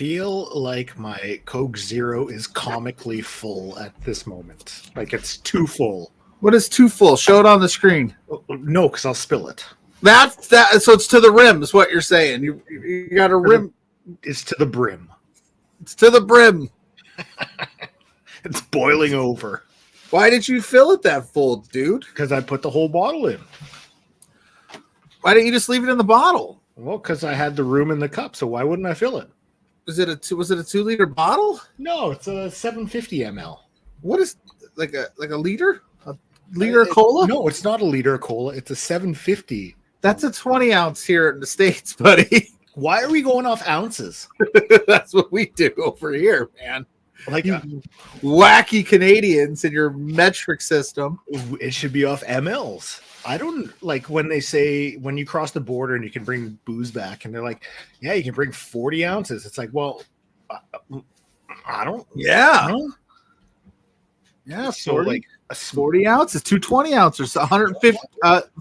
feel like my Coke Zero is comically full at this moment. Like it's too full. What is too full? Show it on the screen. No, because I'll spill it. That's that. So it's to the rim, is what you're saying. You got a rim. It's to the brim. It's to the brim. It's boiling over. Why did you fill it that full, dude? Because I put the whole bottle in. Why didn't you just leave it in the bottle? Well, because I had the room in the cup, so why wouldn't I fill it? Was it a 2-liter bottle? No, it's a 750 ml. What is like a liter? A liter of cola? No, it's not a liter of cola. It's a 750. That's a 20 ounce here in the States, buddy. Why are we going off ounces? That's what we do over here, man. Like wacky Canadians in your metric system. It should be off mLs. I don't like when they say when you cross the border and you can bring booze back, and they're like, "Yeah, you can bring 40 ounces." It's like, well, I don't. Yeah, know. Yeah. So 40, like 40 ounces, 220 ounces, 150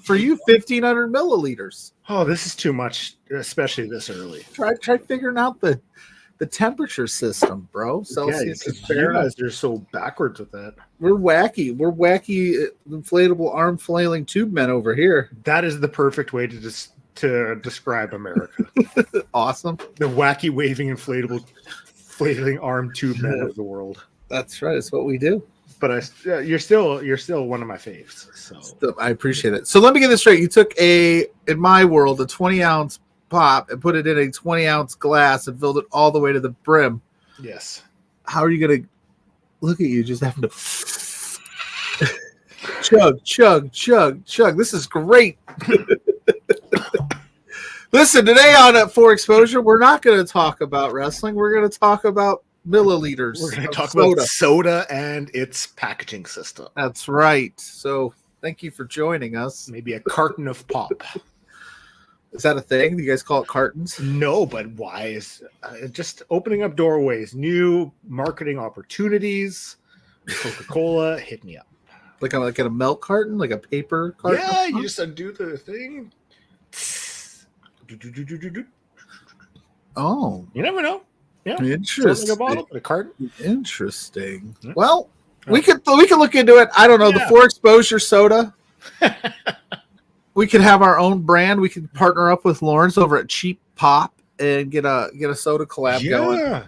for you, 1,500 milliliters. Oh, this is too much, especially this early. Try figuring out the temperature system, bro. Celsius is you guys are so backwards with that. We're wacky. We're wacky inflatable arm flailing tube men over here. That is the perfect way to describe America. Awesome. The wacky waving inflatable flailing arm tube men of the world. That's right. It's what we do. But you're still one of my faves. So I appreciate it. So let me get this straight. You took in my world, a 20 ounce pop and put it in a 20 ounce glass and filled it all the way to the brim. Yes. How are you going to look at you just having to chug? This is great. Listen, today on For Exposure, we're not going to talk about wrestling. We're going to talk about milliliters. We're going to talk about soda and its packaging system. That's right. So thank you for joining us. Maybe a carton of pop. Is that a thing? Do you guys call it cartons? No, but why is just opening up doorways, new marketing opportunities? Coca-Cola, hit me up. Like a milk carton, like a paper carton? Yeah, you just undo the thing. Oh, you never know. Yeah, interesting. Like a bottle, a carton. Interesting. Yeah. Well, we could look into it. I don't know. The For Exposure soda. We could have our own brand. We could partner up with Lawrence over at Cheap Pop and get a soda collab going.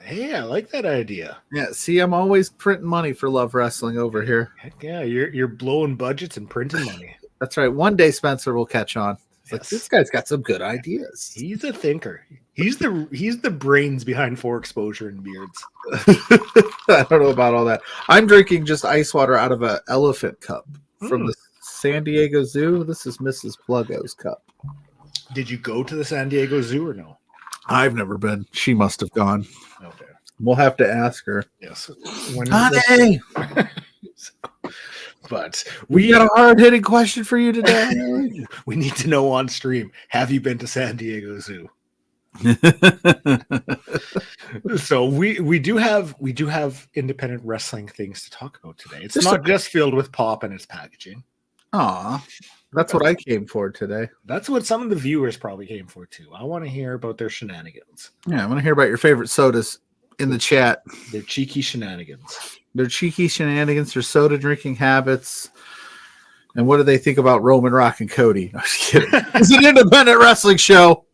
Hey, I like that idea. Yeah, see, I'm always printing money for Love Wrestling over here. Heck yeah, you're blowing budgets and printing money. That's right. One day Spencer will catch on. It's like, this guy's got some good ideas. He's a thinker. He's the brains behind For Exposure and Beards. I don't know about all that. I'm drinking just ice water out of an elephant cup from the San Diego Zoo. This is Mrs. PLUGGO's cup. Did you go to the San Diego Zoo or no? I've never been. She must have gone. Okay. We'll have to ask her. Yes. Honey! But we got a hard-hitting question for you today. We need to know on stream. Have you been to San Diego Zoo? So we do have independent wrestling things to talk about today. It's not just filled with pop and its packaging. Aw, that's what I came for today. That's what some of the viewers probably came for too. I want to hear about their shenanigans. Yeah, I want to hear about your favorite sodas in the chat. Their cheeky shenanigans. Their soda drinking habits. And what do they think about Roman Rock and Cody? No, I'm just kidding. It's an independent wrestling show.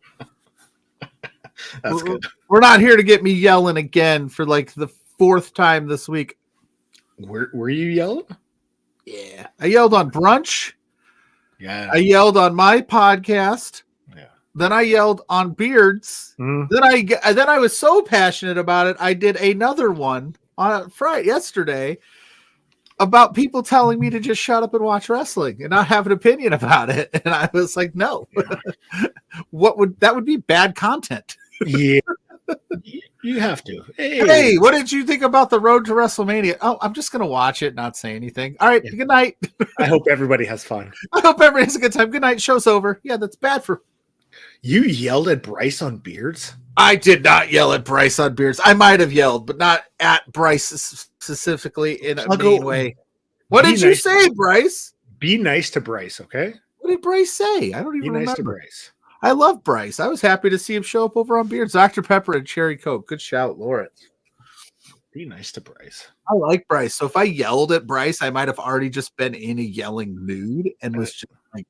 That's good. We're not here to get me yelling again for like the fourth time this week. Were you yelling? Yeah. I yelled on brunch. Yeah. I yelled on my podcast. Yeah. Then I yelled on Beards. Then I was so passionate about it, I did another one on Friday yesterday about people telling me to just shut up and watch wrestling and not have an opinion about it. And I was like, no. Yeah. That would be bad content. Yeah. You have to. Hey, what did you think about the road to WrestleMania? Oh, I'm just going to watch it, not say anything. All right. Yeah. Good night. I hope everybody has fun. I hope everybody has a good time. Good night. Show's over. Yeah, that's bad for. You yelled at Bryce on Beards? I did not yell at Bryce on Beards. I might have yelled, but not at Bryce specifically in a mean way. What did you say, Bryce? Be nice to Bryce, okay? What did Bryce say? I don't even remember. Be nice to Bryce. I love Bryce. I was happy to see him show up over on Beards. Dr. Pepper and Cherry Coke. Good shout, Lawrence. Be nice to Bryce. I like Bryce. So if I yelled at Bryce, I might have already just been in a yelling mood and was just like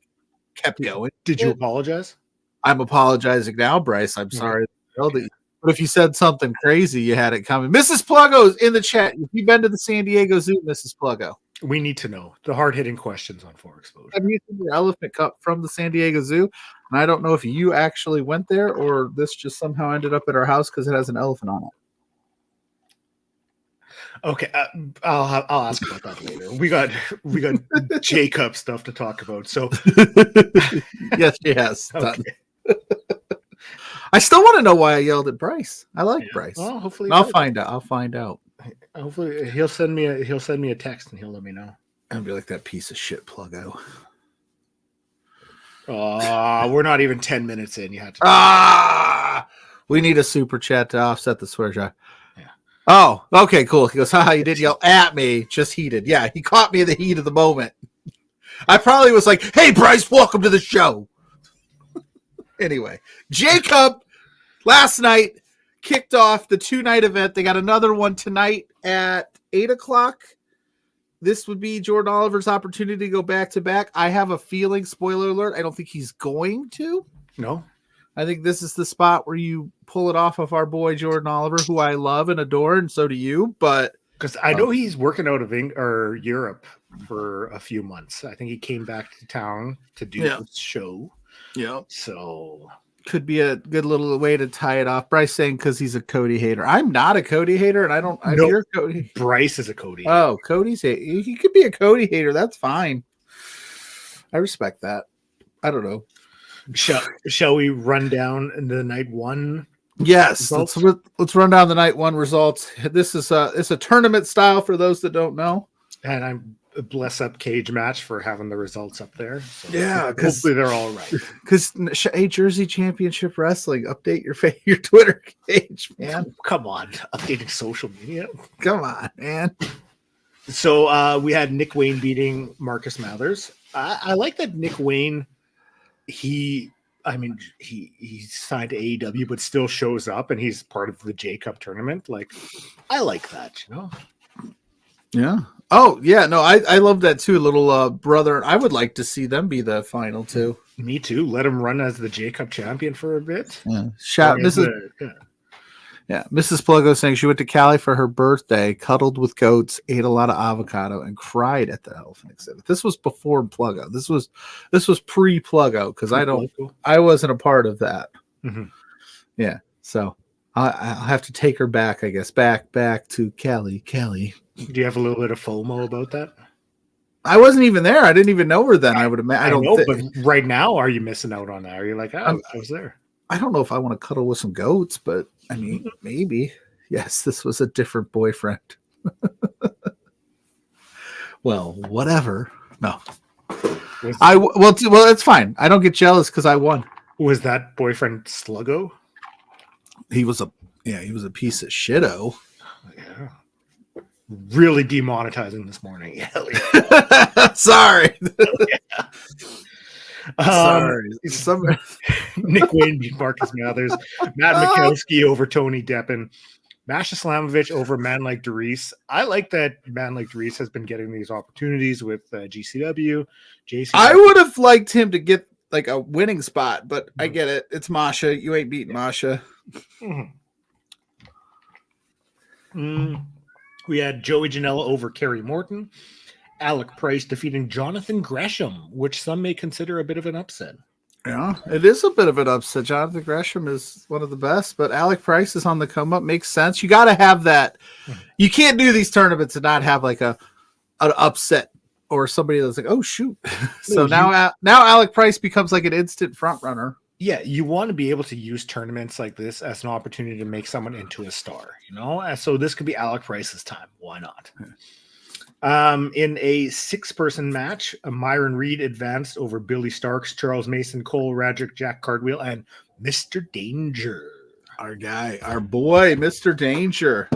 kept going. Did you apologize? I'm apologizing now, Bryce. I'm sorry. Okay. But if you said something crazy, you had it coming. Mrs. Pluggo's in the chat. If you've been to the San Diego Zoo, Mrs. Pluggo. We need to know the hard-hitting questions on Four Exposure. Have you seen the elephant cup from the San Diego Zoo? And I don't know if you actually went there or this just somehow ended up at our house because it has an elephant on it. Okay, I'll ask about that later. We got Jacob stuff to talk about. So yes, she has. Okay. I still want to know why I yelled at Bryce. I like Bryce. Well, hopefully I'll find out. Hopefully he'll send me a text and he'll let me know. I'll be like that piece of shit Pluggo. We're not even 10 minutes in. You have to. We need a super chat to offset the swear jar. Yeah. Oh, okay, cool. He goes, haha, you didn't yell at me, just heated. Yeah, he caught me in the heat of the moment. I probably was like, hey, Bryce, welcome to the show. Anyway, Jacob last night kicked off the 2-night event. They got another one tonight at 8:00. This would be Jordan Oliver's opportunity to go back to back. I have a feeling, spoiler alert, I don't think he's going to. No. I think this is the spot where you pull it off of our boy Jordan Oliver, who I love and adore, and so do you. But because I know he's working out of Europe for a few months. I think he came back to town to do the show. Yeah. So could be a good little way to tie it off. Bryce saying because he's a Cody hater. I'm not a Cody hater, and I don't. No, you're Cody. Bryce is a Cody hater. Oh, Cody's he could be a Cody hater. That's fine. I respect that. I don't know. Shall we run down the night one? Yes, let's run down the night one results. This is it's a tournament style for those that don't know. And I'm bless up Cage Match for having the results up there. So yeah, hopefully they're all right. Because hey, Jersey Championship Wrestling, update your Twitter page, man. Come on, updating social media. Come on, man. So we had Nick Wayne beating Marcus Mathers. I like that Nick Wayne. He signed to AEW, but still shows up, and he's part of the J Cup tournament. Like, I like that, you know. Yeah. Oh, yeah. No, I love that too. Little brother. I would like to see them be the final too. Me too. Let him run as the J Cup champion for a bit. Yeah. Shout Mrs. Mrs. Pluggo saying she went to Cali for her birthday, cuddled with goats, ate a lot of avocado, and cried at the elephant exhibit. This was before Pluggo. This was pre-Pluggo because I wasn't a part of that. Mm-hmm. Yeah. So I'll have to take her back, I guess. Back to Cali. Do you have a little bit of FOMO about that? I wasn't even there. I didn't even know her then. I would imagine. I don't know, but right now, are you missing out on that? Are you like, I was there? I don't know if I want to cuddle with some goats, but I mean, maybe. Yes, this was a different boyfriend. Well, whatever. No, well, it's fine. I don't get jealous because I won. Was that boyfriend Sluggo? He was a piece of shito. Yeah. Really demonetizing this morning. Hell yeah. Sorry. Hell yeah. Sorry. Nick Wayne beat Marcus Mathers. Matt Mikowski over Tony Deppen. Masha Slamovich over Man Like Darius. I like that Man Like Darius has been getting these opportunities with GCW. JCW. I would have liked him to get like a winning spot, but I get it. It's Masha. You ain't beating Masha. We had Joey Janela over Kerry Morton. Alec Price defeating Jonathan Gresham, which some may consider a bit of an upset. Yeah, it is a bit of an upset. Jonathan Gresham is one of the best, but Alec Price is on the come up. Makes sense. You got to have that. You can't do these tournaments and not have like an upset or somebody that's like, oh shoot. So now Alec Price becomes like an instant front runner. Yeah, you want to be able to use tournaments like this as an opportunity to make someone into a star, you know? So this could be Alec Price's time. Why not? In a 6-person match, Myron Reed advanced over Billy Starks, Charles Mason, Cole Radrick, Jack Cardwheel, and Mr. Danger. Our guy, our boy, Mr. Danger.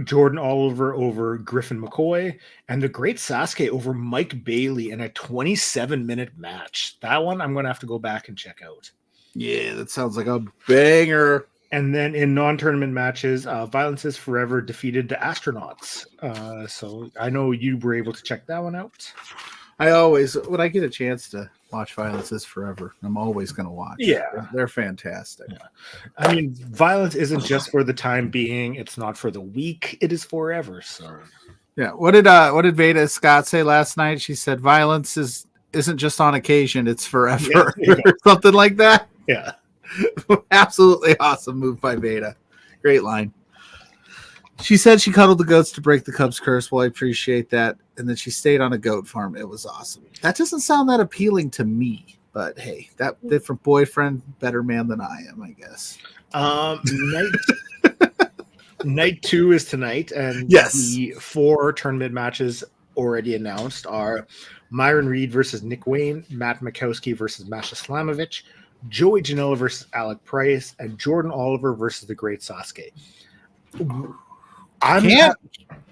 Jordan Oliver over Griffin McCoy, and the Great Sasuke over Mike Bailey in a 27-minute match. That one I'm going to have to go back and check out. Yeah, that sounds like a banger. And then in non-tournament matches, Violence is Forever defeated the Astronauts. So I know you were able to check that one out. I always, when I get a chance to watch Violence is Forever, I'm always going to watch. Yeah. They're fantastic. Yeah. I mean, violence isn't just for the time being. It's not for the week. It is forever. So, yeah. What did Veda Scott say last night? She said, violence isn't just on occasion. It's forever. Yeah, or something like that. yeah. Absolutely awesome move by Veda. Great line. She said she cuddled the goats to break the Cubs curse. Well, I appreciate that. And then she stayed on a goat farm. It was awesome. That doesn't sound that appealing to me, but hey, that different boyfriend, better man than I am, I guess. Night 2 is tonight, and yes, the 4 tournament matches already announced are Myron Reed versus Nick Wayne, Matt Mikowski versus Masha Slamovich, Joey Janela versus Alec Price, and Jordan Oliver versus the Great Sasuke.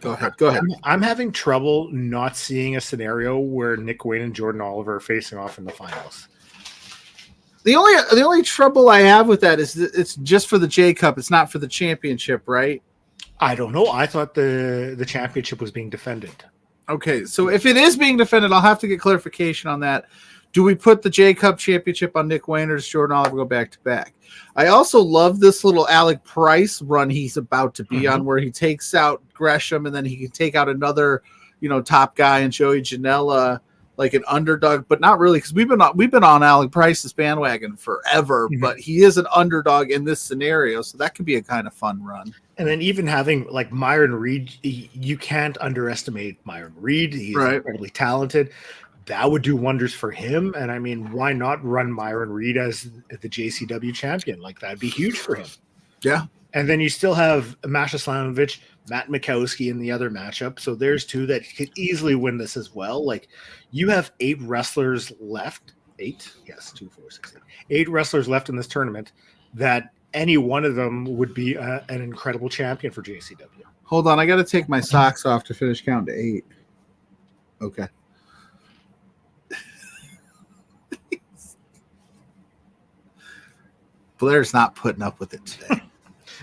Go ahead. I'm having trouble not seeing a scenario where Nick Wayne and Jordan Oliver are facing off in the finals. The only trouble I have with that is that it's just for the J Cup. It's not for the championship, right? I don't know. I thought the championship was being defended. Okay, so if it is being defended, I'll have to get clarification on that. Do we put the J Cup championship on Nick Wayne, or does Jordan Oliver go back to back? I also love this little Alec Price run he's about to be on, where he takes out Gresham and then he can take out another, top guy and Joey Janela like an underdog, but not really, because we've been on Alec Price's bandwagon forever, but he is an underdog in this scenario, so that could be a kind of fun run. And then even having like Myron Reed, you can't underestimate Myron Reed. He's incredibly talented. That would do wonders for him. And I mean, why not run Myron Reed as the JCW champion? Like, that'd be huge for him. Yeah. And then you still have Masha Slamovich, Matt Mikowski in the other matchup. So there's 2 that could easily win this as well. Like, you have 8 wrestlers left. 8? Yes, 2, 4, 6, 8. 8 wrestlers left in this tournament that any one of them would be an incredible champion for JCW. Hold on. I got to take my socks off to finish counting to 8. Okay. Blair's not putting up with it today.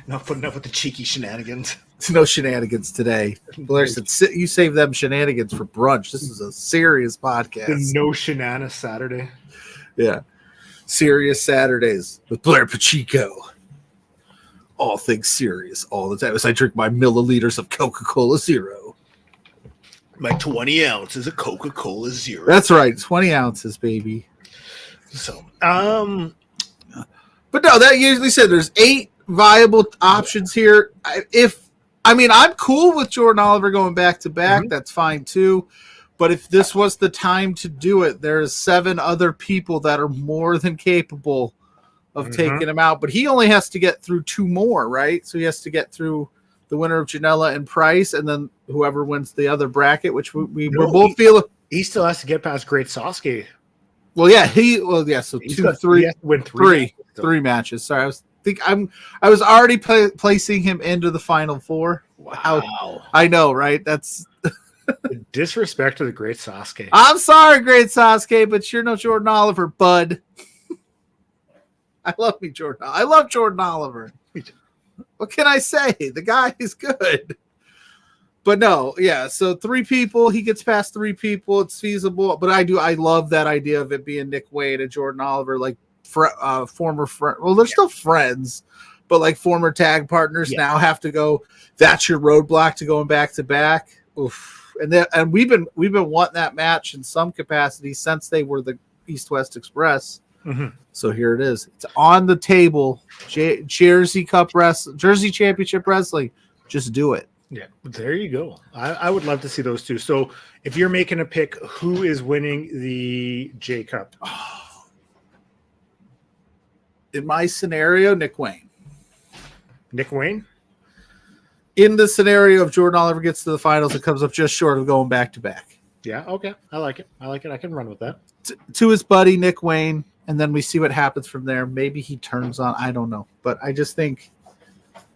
Not putting up with the cheeky shenanigans. No shenanigans today. Blair said, you save them shenanigans for brunch. This is a serious podcast. The no shenanigans Saturday. Yeah. Serious Saturdays with Blair Pacheco. All things serious all the time as I drink my milliliters of Coca-Cola Zero. My 20 ounces of Coca-Cola Zero. That's right. 20 ounces, baby. So, but no, that usually said there's 8 viable options here. I'm cool with Jordan Oliver going back to back. That's fine too. But if this was the time to do it, there's 7 other people that are more than capable of taking him out. But he only has to get through 2 more, right? So he has to get through the winner of Janela and Price, and then whoever wins the other bracket, which we both feel. He still has to get past Great Sasuke. Well, yeah, so 2, 3, he has to win 3 matches. Sorry, I was already placing him into the final 4. Wow. I know, right? That's the disrespect to the Great Sasuke. I'm sorry, Great Sasuke, but you're no Jordan Oliver, bud. I love Jordan Oliver. What can I say? The guy is good. But no, yeah. So 3 people, he gets past 3 people. It's feasible. But I love that idea of it being Nick Wayne and Jordan Oliver, like former friend. Well, they're still friends, but like former tag partners now have to go. That's your roadblock to going back to back. Oof. And we've been wanting that match in some capacity since they were the East West Express. So here it is. It's on the table. Jersey Championship Wrestling. Just do it. Yeah, there you go. I would love to see those 2. So if you're making a pick, who is winning the J Cup? In my scenario, Nick Wayne. Nick Wayne? In the scenario of Jordan Oliver gets to the finals, it comes up just short of going back to back. Yeah, okay. I like it. I can run with that. To his buddy, Nick Wayne, and then we see what happens from there. Maybe he turns on. I don't know. But I just think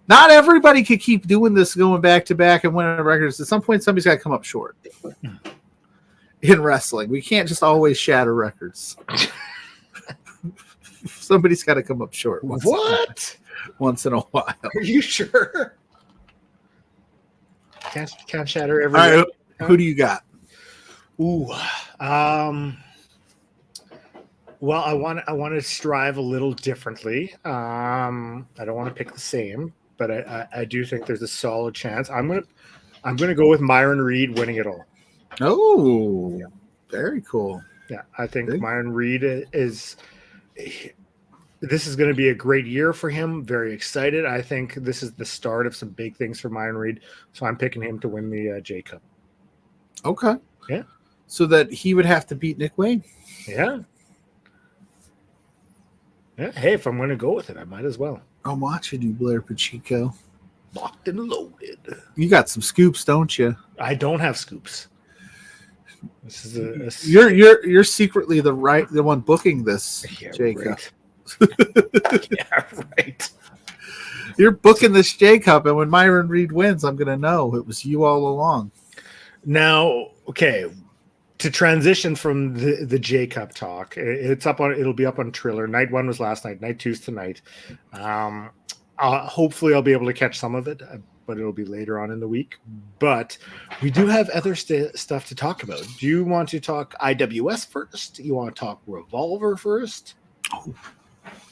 Not everybody could keep doing this, going back to back and winning records. At some point, somebody's got to come up short in wrestling. We can't just always shatter records. Somebody's got to come up short. Once in a while. Are you sure? Can't shatter every. All right, who do you got? Ooh, well, I want to strive a little differently. I don't want to pick the same, but I do think there's a solid chance. I'm gonna go with Myron Reed winning it all. Oh, yeah. Very cool. Yeah, I think Myron Reed is. This is going to be a great year for him. Very excited. I think this is the start of some big things for Myron Reed. So I'm picking him to win the J Cup. Okay. Yeah. So that he would have to beat Nick Wayne. Yeah. Yeah. Hey, if I'm going to go with it, I might as well. I'm watching you, Blair Pacheco. Locked and loaded. You got some scoops, don't you? I don't have scoops. This is You're secretly the one booking this, J Cup. Right. Yeah, right. You're booking this J Cup, and when Myron Reed wins, I'm gonna know it was you all along. Now, okay, to transition from the J Cup talk, it'll be up on Triller. Night 1 was last night. Night 2's tonight. Hopefully, I'll be able to catch some of it, but it'll be later on in the week. But we do have other stuff to talk about. Do you want to talk IWS first? You want to talk Revolver first? Oh.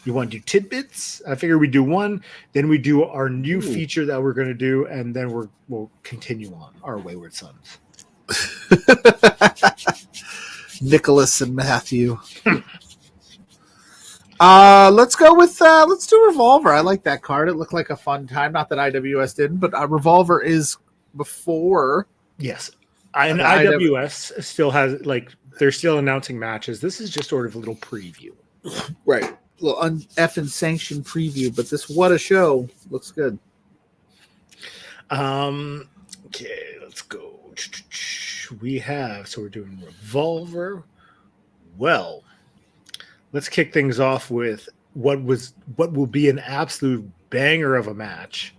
You want to do tidbits? I figure we do one, then we do our new feature that we're going to do, and then we'll continue on our Wayward Sons. Nicholas and Matthew. Let's go with let's do Revolver. I like that card. It looked like a fun time. Not that IWS didn't, but Revolver is before. Yes, and IWS still has they're still announcing matches. This is just sort of a little preview. Right. A little Un F'N Sanctioned preview, but this What a Show looks good. Okay, let's go. We're doing Revolver. Well, let's kick things off with what will be an absolute banger of a match.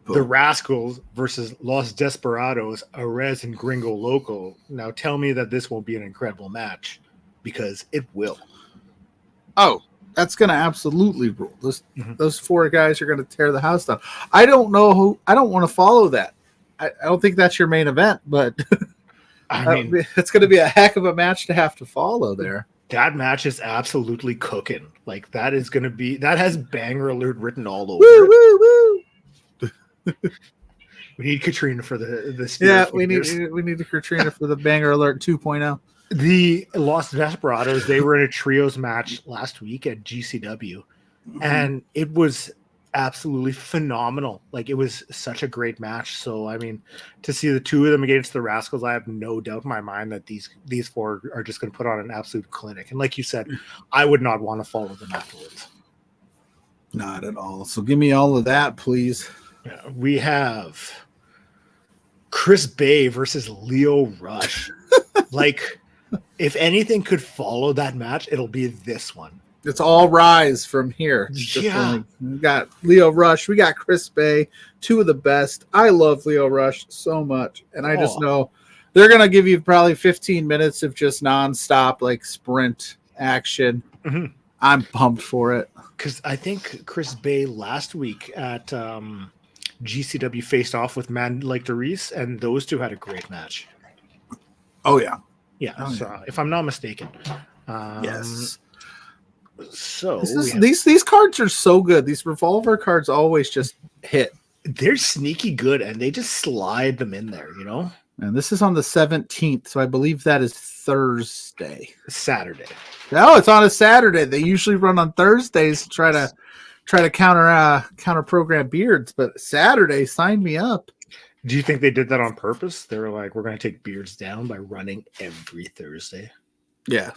Boom. The Rascals versus Los Desperados, Arez and Gringo Loco. Now tell me that this won't be an incredible match, because it will. Oh, that's going to absolutely rule. Those four guys are going to tear the house down. I don't want to follow that. I don't think that's your main event, but I mean, it's going to be a heck of a match to have to follow there. That match is absolutely cooking. That has banger alert written all over woo, it. Woo, woo. We need Katrina for the yeah, we need a Katrina for the banger alert 2.0. The Los Desperados, they were in a trios match last week at GCW, and it was absolutely phenomenal. It was such a great match. So, I mean, to see the two of them against the Rascals, I have no doubt in my mind that these four are just going to put on an absolute clinic. And like you said, I would not want to follow them afterwards. Not at all. So give me all of that, please. Yeah, we have Chris Bay versus Leo Rush. If anything could follow that match, it'll be this one. It's all rise from here. Yeah. We got Leo Rush. We got Chris Bay. Two of the best. I love Leo Rush so much. And I just know they're going to give you probably 15 minutes of just nonstop, sprint action. Mm-hmm. I'm pumped for it. Because I think Chris Bay last week at GCW faced off with Man Like Darius, and those two had a great match. Oh, yeah. Yeah, if I'm not mistaken. Yes. So these cards are so good. These Revolver cards always just hit. They're sneaky good, and they just slide them in there, And this is on the 17th, so I believe that is Thursday. Saturday. No, it's on a Saturday. They usually run on Thursdays to try to counter program beards, but Saturday, sign me up. Do you think they did that on purpose? They were like, we're going to take beards down by running every Thursday. Yeah.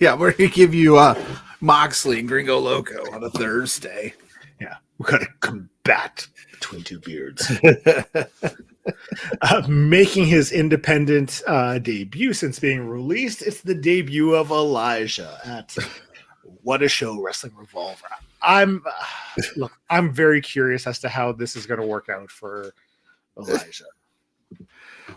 Yeah, we're going to give you Moxley and Gringo Loco on a Thursday. Yeah, we got to combat between two beards. Making his independent debut since being released, it's the debut of Elijah at what a show, Wrestling Revolver. I'm very curious as to how this is going to work out for Elijah.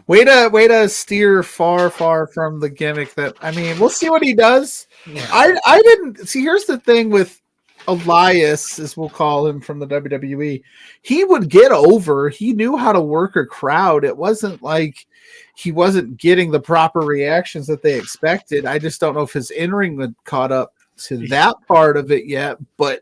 Way to steer far from the gimmick. That, I mean, we'll see what he does. Yeah. I didn't see. Here's the thing with Elias, as we'll call him from the WWE. He would get over. He knew how to work a crowd. It wasn't like he wasn't getting the proper reactions that they expected. I just don't know if his in-ring had caught up to that part of it yet, but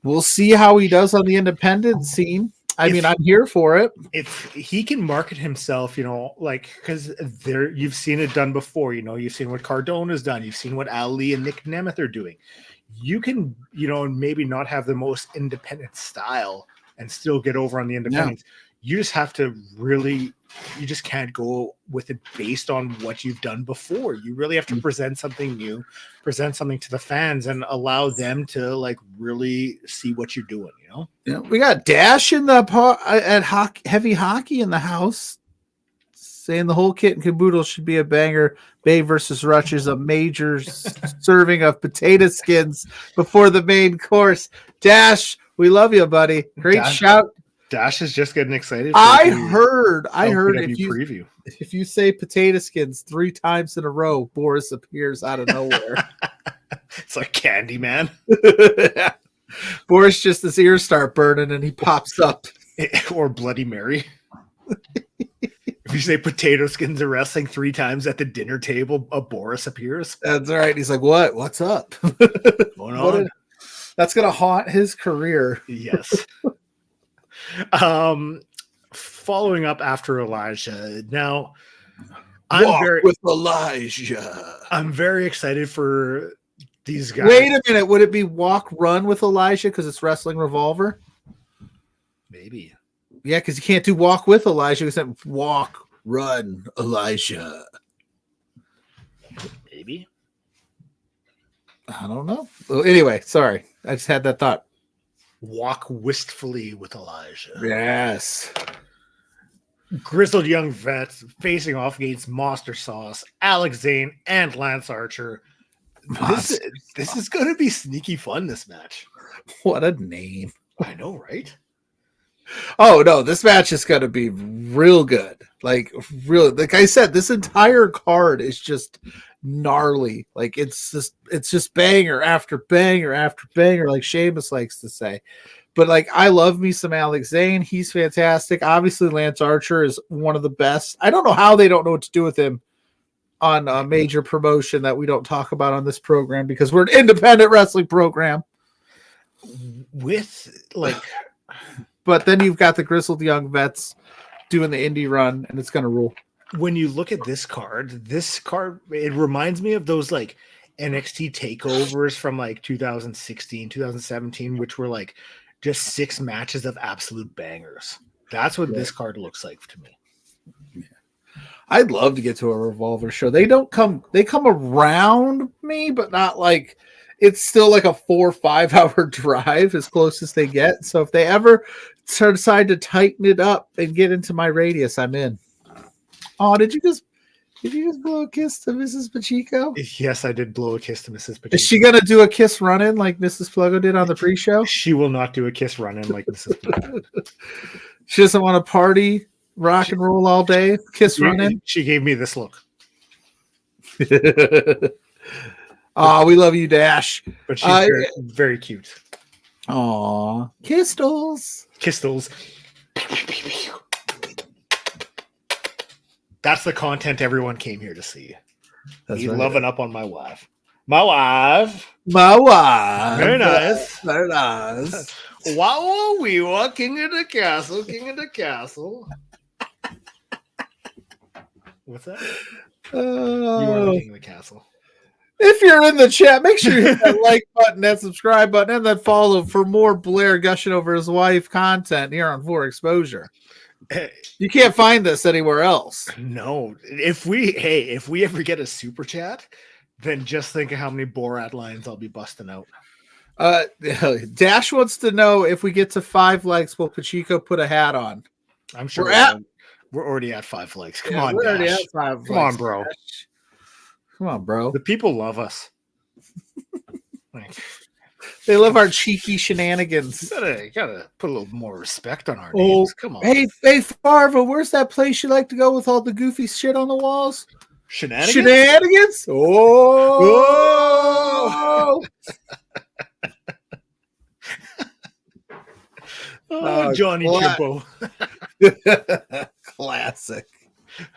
we'll see how he does on the independent scene. I mean, I'm here for it. If he can market himself, like, because you've seen it done before, you've seen what Cardona's done, you've seen what Ali and Nick Nemeth are doing. You can, maybe not have the most independent style and still get over on the independents. Yeah. You just have to really, you just can't go with it based on what you've done before. You really have to present something new, present something to the fans, and allow them to like really see what you're doing. Yeah, we got Dash in the at heavy hockey in the house, saying the whole kit and caboodle should be a banger. Bay versus Rush is a major serving of potato skins before the main course. Dash, we love you, buddy. Great shout. Dash is just getting excited. I heard preview. If you say potato skins 3 times in a row, Boris appears out of nowhere. It's like Candyman. Boris, just his ears start burning and he pops up. Or Bloody Mary. If you say potato skins are wrestling 3 times at the dinner table, a Boris appears. That's all right. He's like, what? What's up? Going on? That's going to haunt his career. Yes. Following up after Elijah. Now, with Elijah. I'm very excited for these guys. Wait a minute. Would it be walk run with Elijah because it's Wrestling Revolver? Maybe. Yeah, because you can't do walk with Elijah except walk, run, Elijah. Maybe. I don't know. Well, anyway, sorry. I just had that thought. Walk wistfully with Elijah. Yes. Grizzled young vets facing off against Monster Sauce, Alex Zane, and Lance Archer. This is going to be sneaky fun, this match. What a name. I know, right? Oh, no, this match is going to be real good. Like I said, this entire card is just gnarly. Like it's just banger after banger after banger, like Sheamus likes to say. But like, I love me some Alex Zane. He's fantastic. Obviously, Lance Archer is one of the best. I don't know how they don't know what to do with him on a major promotion that we don't talk about on this program because we're an independent wrestling program. But then you've got the grizzled young vets doing the indie run, and it's going to rule. When you look at this card, it reminds me of those like NXT takeovers from like 2016, 2017, which were like just 6 matches of absolute bangers. That's what this card looks like to me. Yeah. I'd love to get to a Revolver show. They come around me, but not like it's still like a 4 or 5 hour drive as close as they get. So if they ever decide to tighten it up and get into my radius, I'm in. Oh, did you just blow a kiss to Mrs. Pacheco? Yes, I did blow a kiss to Mrs. Pacheco. Is she gonna do a kiss run-in like Mrs. Pluggo did on the pre-show? She will not do a kiss run-in like Mrs. Pluggo. She doesn't want to party, rock and roll all day. Kiss run-in. She gave me this look. Oh, we love you, Dash. But she's very, very cute. Aw, Kistles. That's the content everyone came here to see. That's Me right. loving up on my wife. My wife. Very nice. Very nice. Wow, we were king of the castle. What's that? You are the king of the castle. If you're in the chat, make sure you hit that like button, that subscribe button, and that follow for more Blair gushing over his wife content here on For Exposure. You can't find this anywhere else. No. If we ever get a super chat, then just think of how many Borat lines I'll be busting out. Dash wants to know if we get to 5 likes, will Pacheco put a hat on? I'm sure we're already at 5 likes. Come on, we're Dash. already at 5 Come likes, on, bro. Dash. Come on, bro. The people love us. They love our cheeky shenanigans. You gotta put a little more respect on our names. Come on. Hey, Farva, where's that place you like to go with all the goofy shit on the walls? Shenanigans? Oh! Oh, Johnny Jimbo. Classic.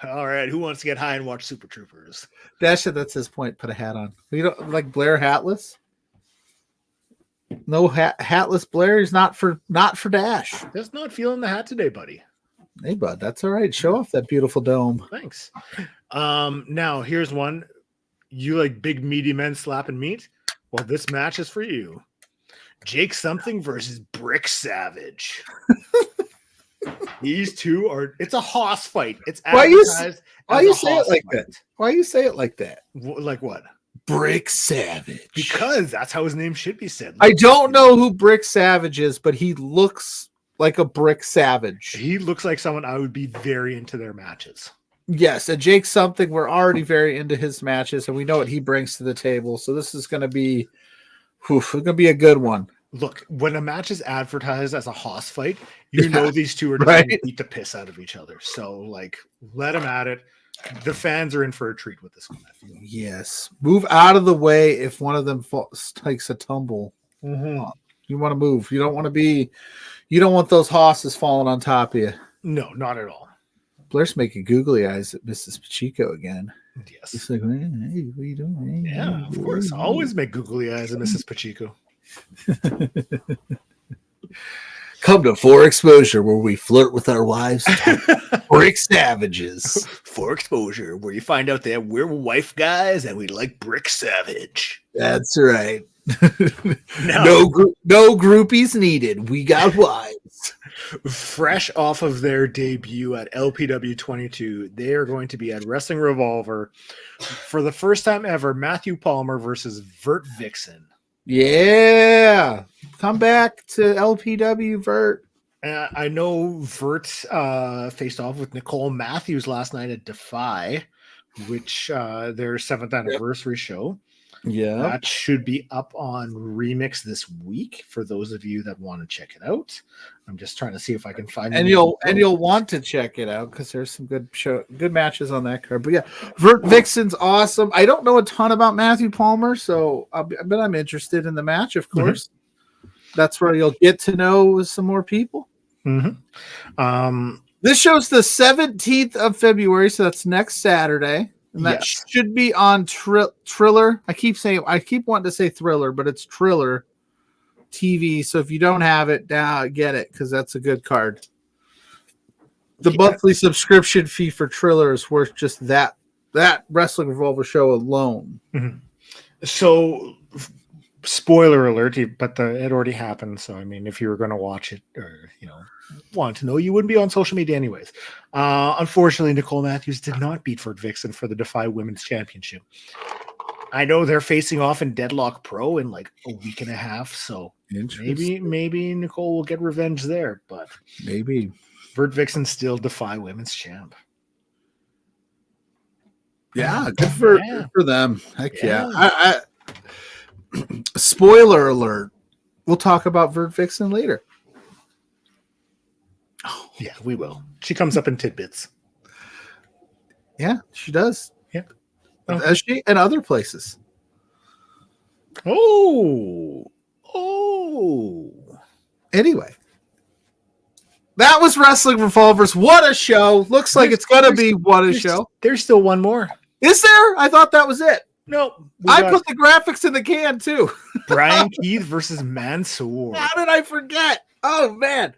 All right, who wants to get high and watch Super Troopers? Dasha, that's his point. Put a hat on. You don't like Blair hatless? No hatless Blair. He's not for Dash. Just not feeling the hat today, buddy. Hey, bud, that's all right. Show off that beautiful dome. Thanks. Now here's one. You like big meaty men slapping meat? Well, this match is for you. Jake something versus Brick Savage. These two are. It's a hoss fight. It's advertised. Why you say it like that? Why you say it like that? Like what? Brick Savage. Because that's how his name should be said. I don't know who Brick Savage is, but he looks like a Brick Savage. He looks like someone I would be very into their matches. Yes, and Jake something. We're already very into his matches, and we know what he brings to the table. So this is going to be, it's going to be a good one. Look, when a match is advertised as a hoss fight, you know these two are just going to beat the piss out of each other. So, like, let them at it. The fans are in for a treat with this one. Yes. Move out of the way if one of them takes a tumble. Mm-hmm. You want to move. You don't want those hosses falling on top of you. No, not at all. Blair's making googly eyes at Mrs. Pacheco again. Yes. It's like, hey, what are you doing? Hey, yeah, of course. Always make googly eyes at Mrs. Pacheco. Come to For Exposure, where we flirt with our wives. Brick Savages. For Exposure, where you find out that we're wife guys and we like Brick Savage. That's right. No groupies needed. We got wives. Fresh off of their debut at LPW 22, they are going to be at Wrestling Revolver for the first time ever. Matthew Palmer versus Vert Vixen. Yeah, come back to LPW, Vert. I know Vert faced off with Nicole Matthews last night at Defy, which their 7th anniversary show. Yeah, that should be up on Remix this week for those of you that want to check it out. I'm just trying to see if I can find. And you'll want to check it out because there's some good matches on that card. But yeah, Vert Vixen's awesome. I don't know a ton about Matthew Palmer, so but I'm interested in the match. Of course, that's where you'll get to know some more people. Mm-hmm. This show's the 17th of February, so that's next Saturday. And that should be on Triller. I keep wanting to say Thriller, but it's Triller TV. So if you don't have it, get it because that's a good card. The monthly subscription fee for Triller is worth just that Wrestling Revolver show alone. Mm-hmm. So, spoiler alert, but it already happened. So I mean, if you were going to watch it or want to know, you wouldn't be on social media anyways. Unfortunately, Nicole Matthews did not beat Vert Vixen for the Defy Women's Championship. I know they're facing off in Deadlock Pro in like a week and a half, so maybe Nicole will get revenge there, but maybe Vert Vixen still Defy Women's Champ. Yeah, good for them. Heck yeah. I spoiler alert. We'll talk about Vert Vixen later. Oh, yeah, we will. She comes up in tidbits. Yeah, she does. Yeah. Does she? And other places. Oh. Anyway. That was Wrestling Revolvers. What a show. Looks like it's going to be what a show. There's still one more. Is there? I thought that was it. No. I put the graphics in the can, too. Brian Keith versus Mansoor. How did I forget? Oh, man.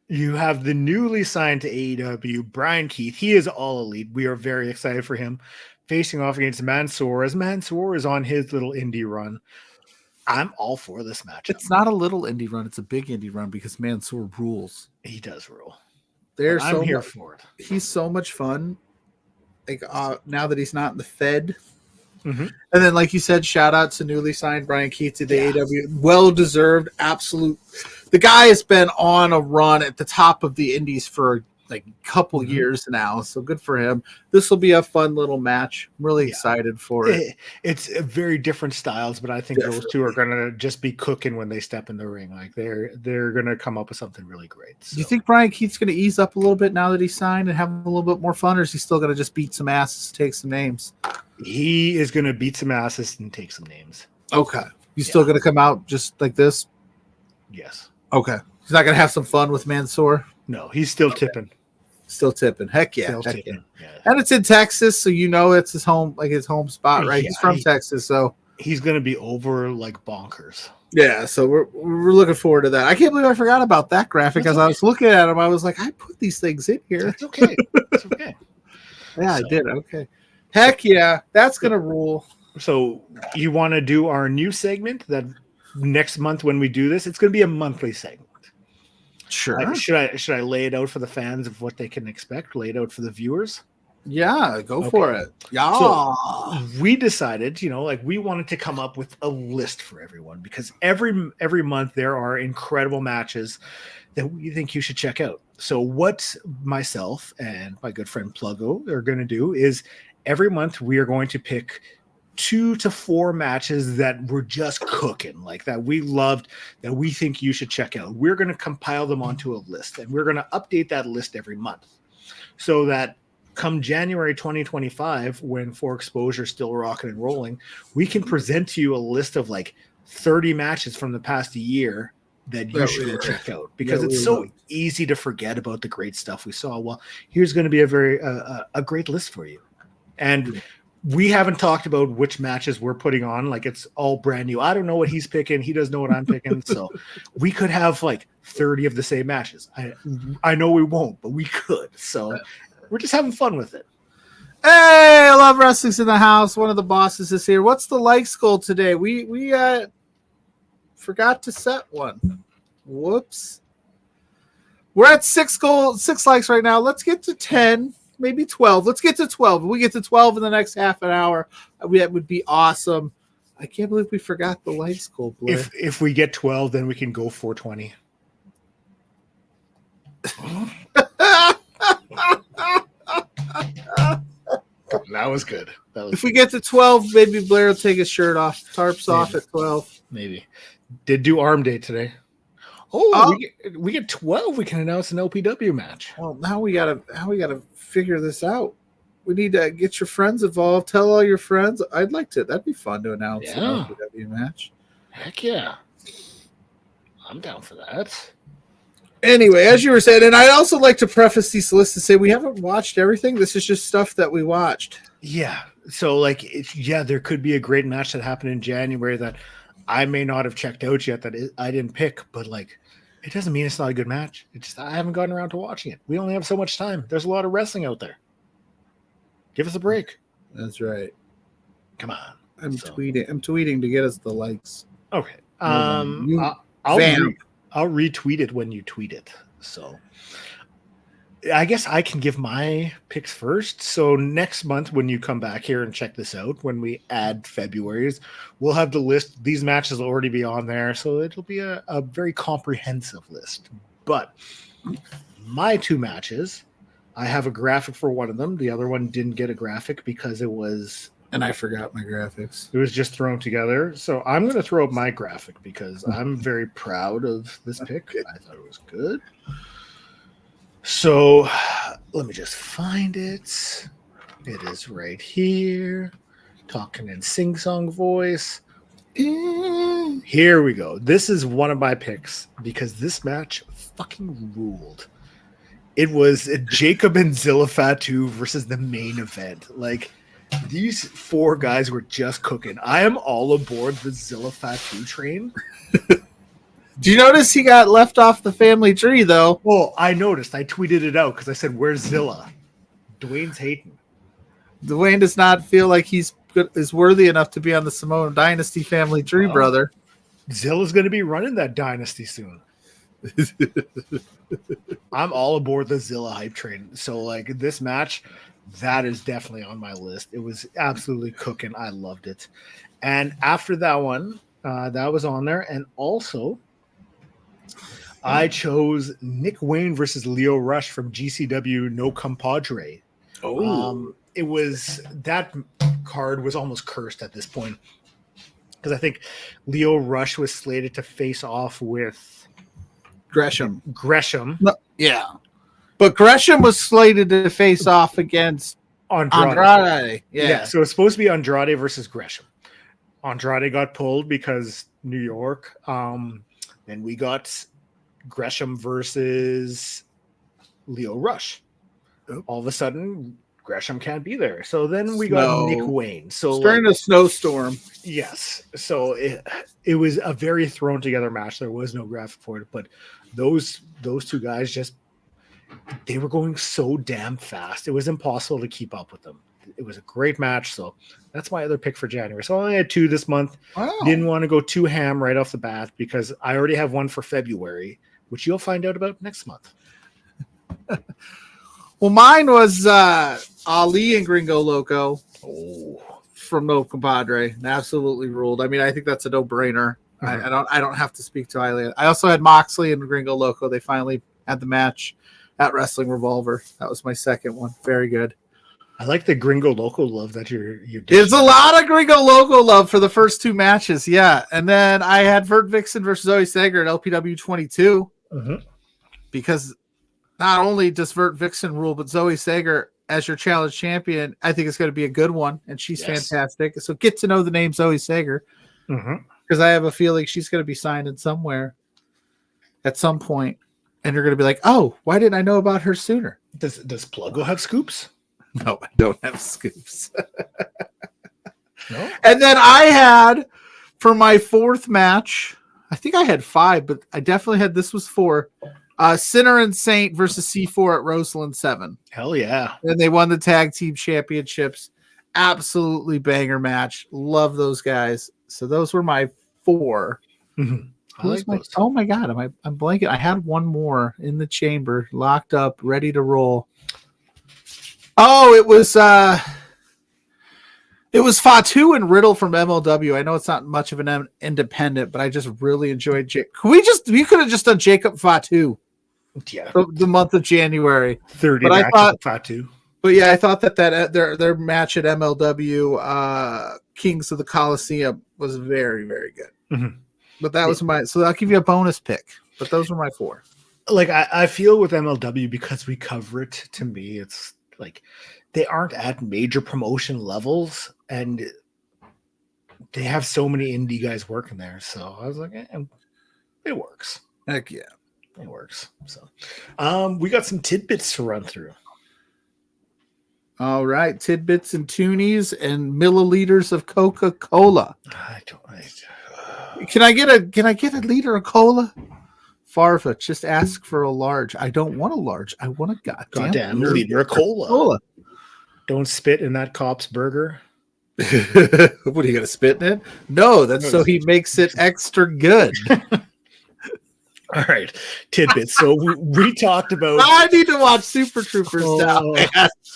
You have the newly signed to AEW, Brian Keith. He is all elite. We are very excited for him facing off against Mansoor as Mansoor is on his little indie run. I'm all for this match. It's not a little indie run. It's a big indie run because Mansoor rules. He does rule. I'm here for it. He's so much fun. Like now that he's not in the Fed. Mm-hmm. And then, like you said, shout out to newly signed Brian Keith to the AEW. Well-deserved, absolute. The guy has been on a run at the top of the indies for like a couple years now. So good for him. This will be a fun little match. I'm really excited for it. It's a very different styles, but I think those two are gonna just be cooking when they step in the ring. Like they're gonna come up with something really great. So. Do you think Brian Keith's gonna ease up a little bit now that he's signed and have a little bit more fun, or is he still gonna just beat some asses, take some names? He is gonna beat some asses and take some names. Okay. He's still gonna come out just like this? Yes. Okay. He's not gonna have some fun with Mansoor? No, he's still tipping. Still tipping. Heck yeah. Still Heck tipping. yeah. Yeah. And it's in Texas, so it's his home, like his home spot, right? Yeah, He's from Texas, so he's gonna be over like bonkers. Yeah, so we're looking forward to that. I can't believe I forgot about that graphic. As I was looking at him, I was like, I put these things in here. It's okay. It's okay. Yeah, I did. Okay. Heck yeah, that's gonna rule. So you want to do our new segment that next month when we do this? It's going to be a monthly segment. Sure. Should I lay it out for the fans of what they can expect? Lay it out for the viewers? Yeah, go for it. Yeah. So we decided, we wanted to come up with a list for everyone because every month there are incredible matches that we think you should check out. So what myself and my good friend PLUGGO are going to do is every month we are going to pick 2 to 4 matches that were just cooking, like that we loved, that we think you should check out. We're going to compile them onto a list, and we're going to update that list every month so that come January 2025, when For Exposure is still rocking and rolling, we can present to you a list of like 30 matches from the past year that you should go check out because it's so easy to forget about the great stuff we saw. Well, here's going to be a very a great list for you. And we haven't talked about which matches we're putting on. Like it's all brand new. I don't know what he's picking. He doesn't know what I'm picking. So we could have like 30 of the same matches. I know we won't, but we could. So we're just having fun with it. Hey, I love wrestling's in the house. One of the bosses is here. What's the likes goal today? We forgot to set one. Whoops. We're at 6 likes right now. Let's get to 10. Maybe 12. Let's get to 12. If we get to 12 in the next half an hour, that would be awesome. I can't believe we forgot the likes goal, Blair. If we get 12, then we can go 420. That was good. If we get to 12, maybe Blair will take his shirt off. Tarps off at 12. Maybe. Did do arm day today. Oh, we get 12. We can announce an LPW match. Well, now we gotta figure this out. We need to get your friends involved. Tell all your friends. I'd like to. That'd be fun to announce an LPW match. Heck yeah, I'm down for that. Anyway, as you were saying, and I'd also like to preface these lists and say we haven't watched everything. This is just stuff that we watched. Yeah. So there could be a great match that happened in January that I may not have checked out yet that I didn't pick, but it doesn't mean it's not a good match. It's just I haven't gotten around to watching it. We only have so much time. There's a lot of wrestling out there. Give us a break. That's right. Come on. I'm tweeting to get us the likes. Okay. I'll retweet it when you tweet it. So I guess I can give my picks first. So next month, when you come back here and check this out, when we add February's, we'll have the list. These matches will already be on there. So it'll be a very comprehensive list. But my 2 matches, I have a graphic for one of them. The other one didn't get a graphic because it was... And I forgot my graphics. It was just thrown together. So I'm going to throw up my graphic because I'm very proud of this pick. I thought it was good. So let me just find it. It is right here. Talking in sing-song voice. Here we go. This is one of my picks because this match fucking ruled. It was Jacob and Zilla Fatu versus the main event. These 4 guys were just cooking. I am all aboard the Zilla Fatu train. Do you notice he got left off the family tree, though? Well, I noticed. I tweeted it out because I said, where's Zilla? Dwayne's hating. Dwayne does not feel like is worthy enough to be on the Samoan Dynasty family tree, brother. Zilla's going to be running that dynasty soon. I'm all aboard the Zilla hype train. So, this match, that is definitely on my list. It was absolutely cooking. I loved it. And after that one, that was on there. And also... I chose Nick Wayne versus Leo Rush from GCW No Compadre. It was that card was almost cursed at this point because I think Leo Rush was slated to face off with Gresham. No, yeah, but Gresham was slated to face off against Andrade. Yeah, so it's supposed to be Andrade versus Gresham. Andrade got pulled because New York. Then we got Gresham versus Leo Rush. All of a sudden, Gresham can't be there. So then we got Nick Wayne. So during a snowstorm. Yes. So it was a very thrown together match. There was no graphic for it, but those two guys they were going so damn fast. It was impossible to keep up with them. It was a great match. So that's my other pick for January. So I only had 2 this month. Wow. Didn't want to go too ham right off the bat because I already have one for February, which you'll find out about next month. Well, mine was Ali and Gringo Loco from No Compadre. And absolutely ruled. I mean, I think that's a no-brainer. Mm-hmm. I don't have to speak to Ali. I also had Moxley and Gringo Loco. They finally had the match at Wrestling Revolver. That was my second one. Very good. I like the Gringo Loco love that you're There's a lot of Gringo Loco love for the first 2 matches, yeah. And then I had Vert Vixen versus Zoe Sager at LPW 22 because not only does Vert Vixen rule, but Zoe Sager as your challenge champion, I think it's going to be a good one, and she's fantastic. So get to know the name Zoe Sager because I have a feeling she's going to be signed in somewhere at some point, and you're going to be like, oh, why didn't I know about her sooner? Does Pluggo have scoops? No, I don't have scoops. No? And then I had, for my 4th match, I think I had 5, but I definitely had, this was 4, Sinner and Saint versus C4 at Roseland 7. Hell yeah. And they won the tag team championships. Absolutely banger match. Love those guys. So those were my 4. I like those. Oh my God, I'm blanking. I had one more in the chamber, locked up, ready to roll. Oh, it was Fatu and Riddle from MLW. I know it's not much of an independent, but I just really enjoyed Jake. We could have just done Jacob Fatu. Yeah. The month of January. 30 matches of Fatu. But yeah, I thought that their match at MLW Kings of the Coliseum was very, very good. But that was so I'll give you a bonus pick. But those were my 4. Like I feel with MLW because we cover it, to me, it's like they aren't at major promotion levels and they have so many indie guys working there. So I was like, it works. Heck yeah. It works. So we got some tidbits to run through. All right. Tidbits and toonies and milliliters of Coca-Cola. Can I get a liter of cola? Farva, just ask for a large. I don't want a large. I want a goddamn liter of cola. Don't spit in that cop's burger. What are you gonna spit in it? No, that's so he makes it extra good. All right, tidbits. So we talked about. I need to watch Super Troopers now. Man.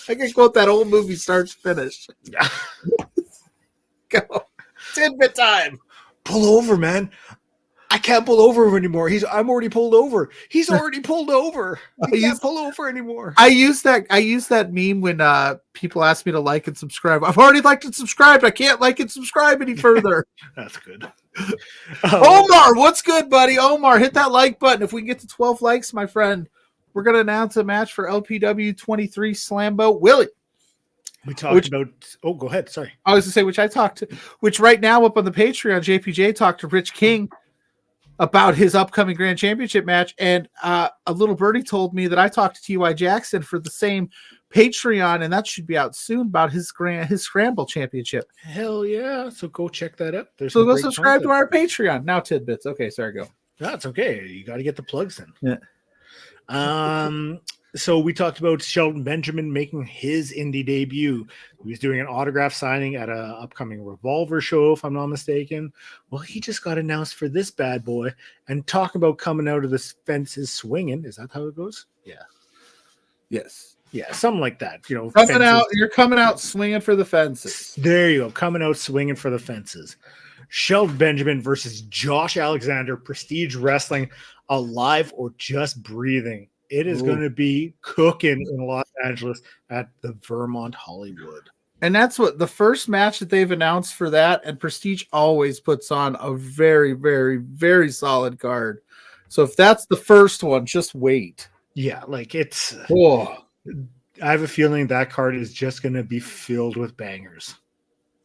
I can quote that whole movie start to finish. Go, tidbit time. Pull over, man. I can't pull over anymore. I'm already pulled over. He's already pulled over. He can't pull over anymore. I use that meme when people ask me to like and subscribe. I've already liked and subscribed. I can't like and subscribe any further. That's good. Omar, what's good, buddy? Omar, hit that like button. If we can get to 12 likes, my friend, we're going to announce a match for LPW 23 Slambo Willie. We talked about. Oh, go ahead. Sorry. I was going to say, which right now up on the Patreon, JPJ talked to Rich King about his upcoming Grand Championship match, and a little birdie told me that I talked to T.Y. Jackson for the same Patreon, and that should be out soon, about his Scramble Championship. Hell yeah. So go check that out. So go subscribe to our Patreon. Now tidbits. Okay, sorry, go. That's okay. You got to get the plugs in. Yeah. So we talked about Shelton Benjamin making his indie debut. He was doing an autograph signing at an upcoming Revolver show, if I'm not mistaken. Well, he just got announced for this bad boy, and talk about coming out of the fences swinging. Is that how it goes? Yeah. Yes. Yeah, something like that. You know, you're coming out swinging for the fences. There you go. Coming out swinging for the fences. Shelton Benjamin versus Josh Alexander, Prestige Wrestling. alive or just breathing. It is Ooh. going to be cooking in Los Angeles at the Vermont Hollywood. And that's what the first match that they've announced for that. And Prestige always puts on a very, very, very solid card. So if that's the first one, just wait. Yeah, like it's. Oh. I have a feeling that card is just going to be filled with bangers.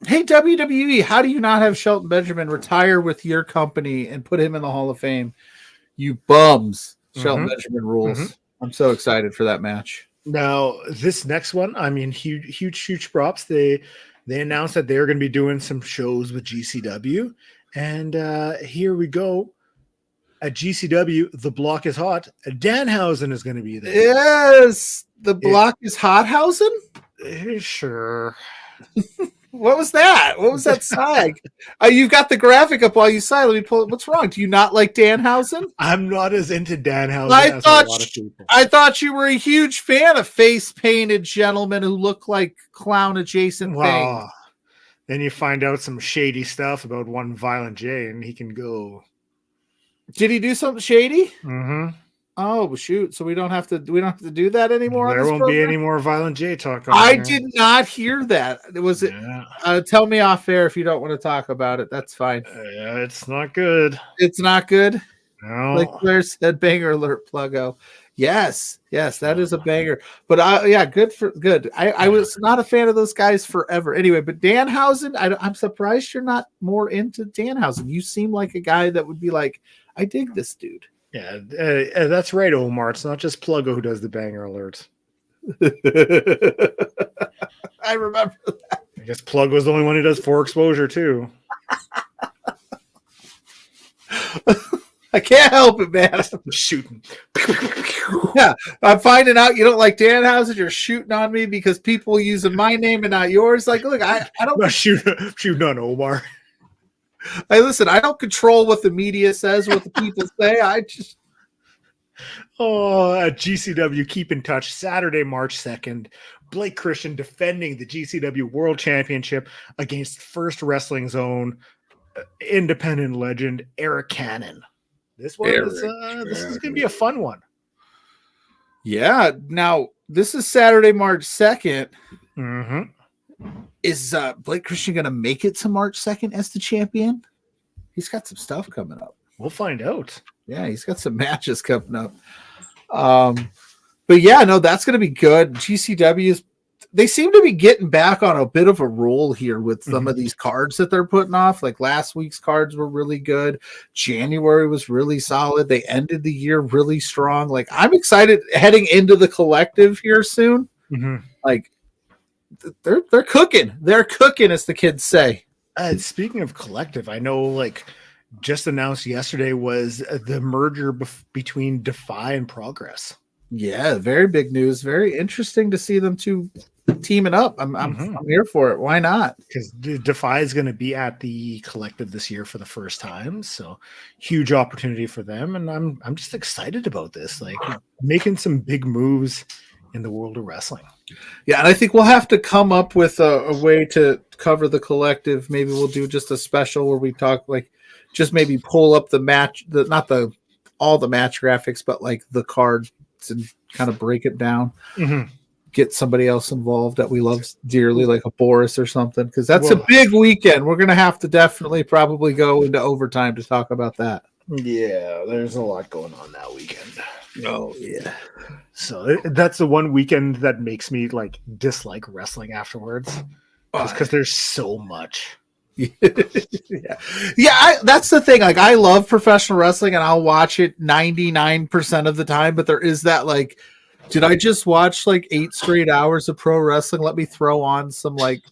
Hey, WWE, how do you not have Shelton Benjamin retire with your company and put him in the Hall of Fame? You bums. Shelton Benjamin rules. I'm so excited for that match. Now, this next one, I mean, huge props. They announced that they're going to be doing some shows with GCW. And here we go. At GCW, the block is hot. Danhausen is going to be there. Yes, the block is Hothausen? Sure. What was that? What was that sag? You've got the graphic up while you sigh. Let me pull it. What's wrong? Do you not like Danhausen? I'm not as into Danhausen as a lot of people. I thought you were a huge fan of face-painted gentlemen who look like clown-adjacent things. Then you find out some shady stuff about one Violent J, and he can go. Did he do something shady? Mm-hmm. Oh shoot! So we don't have to do that anymore. There won't be any more Violent J talk. I did not hear that. Was it? Tell me off air if you don't want to talk about it. That's fine. Yeah, it's not good. It's not good. No. Like Blair said, banger alert, Pluggo. Yes, that is a banger. But good. I was not a fan of those guys forever. Anyway, but Danhausen, I'm surprised you're not more into Danhausen. You seem like a guy that would be like, I dig this dude. Yeah, that's right, Omar. It's not just Pluggo who does the banger alerts. I remember that. I guess Pluggo's the only one who does 4 exposure too. I can't help it, man. I'm shooting. Yeah, I'm finding out you don't like Danhausen. You're shooting on me because people using my name and not yours. Like, look, I don't I'm shooting on Omar. Hey, listen, I don't control what the media says, what the people say. I just. At GCW, keep in touch. Saturday, March 2nd. Blake Christian defending the GCW World Championship against First Wrestling Zone independent legend Eric Cannon. This is going to be a fun one. Yeah. Now, this is Saturday, March 2nd. Mm-hmm. Is Blake Christian going to make it to March 2nd as the champion? He's got some stuff coming up. We'll find out. Yeah, he's got some matches coming up. But yeah, no, that's going to be good. GCW's, they seem to be getting back on a bit of a roll here with some of these cards that they're putting off. Like last week's cards were really good. January was really solid. They ended the year really strong. Like I'm excited heading into the collective here soon. Like, they're cooking. They're cooking, as the kids say. Speaking of collective, I know like just announced yesterday was the merger between Defy and Progress. Yeah, very big news. Very interesting to see them two teaming up. I'm here for it. Why not? Because Defy is going to be at the collective this year for the first time, so huge opportunity for them. And I'm just excited about this. Like making some big moves in the world of wrestling. Yeah, and I think we'll have to come up with a way to cover the collective. Maybe we'll do just a special where we talk like just maybe pull up the match, all the match graphics, but like the cards and kind of break it down. Get somebody else involved that we love dearly, like a Boris or something, because that's a big weekend. We're gonna have to definitely probably go into overtime to talk about that. Yeah, there's a lot going on that weekend. Oh yeah. So that's the one weekend that makes me like dislike wrestling afterwards, because there's so much. That's the thing. Like I love professional wrestling and I'll watch it 99% of the time, but there is that like, did I just watch like 8 straight hours of pro wrestling? Let me throw on some like,